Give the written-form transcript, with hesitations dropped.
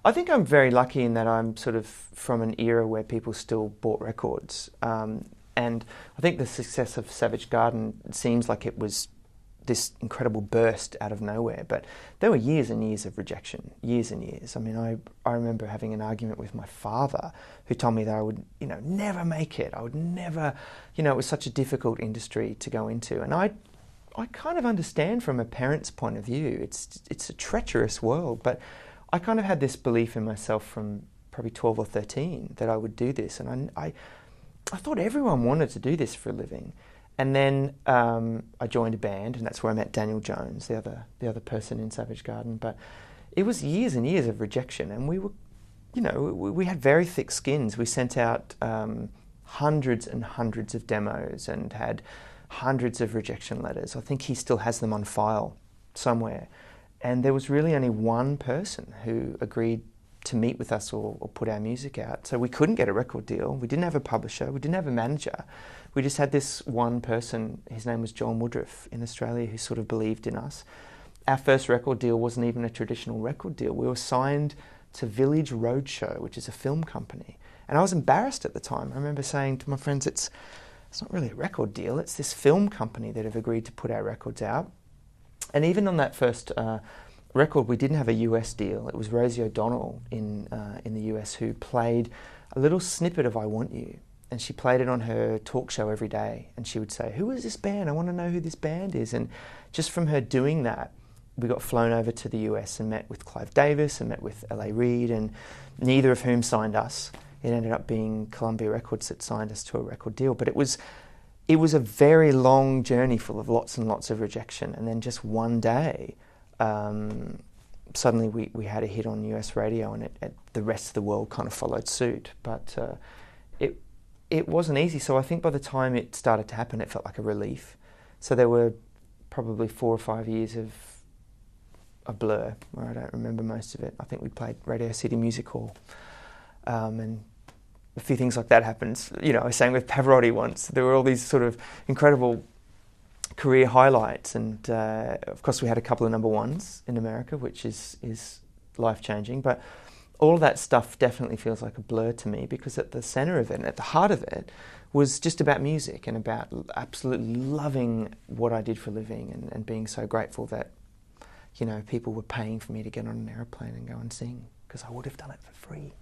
I think I'm very lucky in that I'm sort of from an era where people still bought records. And I think the success of Savage Garden seems like it was this incredible burst out of nowhere, but there were years and years of rejection, years and years. I mean, I remember having an argument with my father who told me that I would, never make it. I would never, it was such a difficult industry to go into. And I kind of understand from a parent's point of view. It's a treacherous world, but I kind of had this belief in myself from probably 12 or 13 that I would do this. And I thought everyone wanted to do this for a living. And then I joined a band, and that's where I met Daniel Jones, the other person in Savage Garden. But it was years and years of rejection, and we were, we had very thick skins. We sent out hundreds and hundreds of demos and had hundreds of rejection letters. I think he still has them on file somewhere. And there was really only one person who agreed to meet with us or put our music out. So we couldn't get a record deal. We didn't have a publisher. We didn't have a manager. We just had this one person, his name was John Woodruff in Australia, who sort of believed in us. Our first record deal wasn't even a traditional record deal. We were signed to Village Roadshow, which is a film company. And I was embarrassed at the time. I remember saying to my friends, it's not really a record deal. It's this film company that have agreed to put our records out. And even on that first record, we didn't have a US deal. It was Rosie O'Donnell in the US who played a little snippet of I Want You. And she played it on her talk show every day. And she would say, who is this band? I want to know who this band is. And just from her doing that, we got flown over to the US and met with Clive Davis and met with L.A. Reid, and neither of whom signed us. It ended up being Columbia Records that signed us to a record deal. But it was a very long journey full of lots and lots of rejection. And then just one day, suddenly we had a hit on US radio, and the rest of the world kind of followed suit. But it wasn't easy. So I think by the time it started to happen, it felt like a relief. So there were probably 4 or 5 years of a blur where I don't remember most of it. I think we played Radio City Music Hall, and a few things like that happened. I sang with Pavarotti once. There were all these sort of incredible career highlights, and of course we had a couple of number ones in America, which is life-changing. But all of that stuff definitely feels like a blur to me, because at the centre of it, and at the heart of it, was just about music and about absolutely loving what I did for a living, and being so grateful that people were paying for me to get on an aeroplane and go and sing, because I would have done it for free.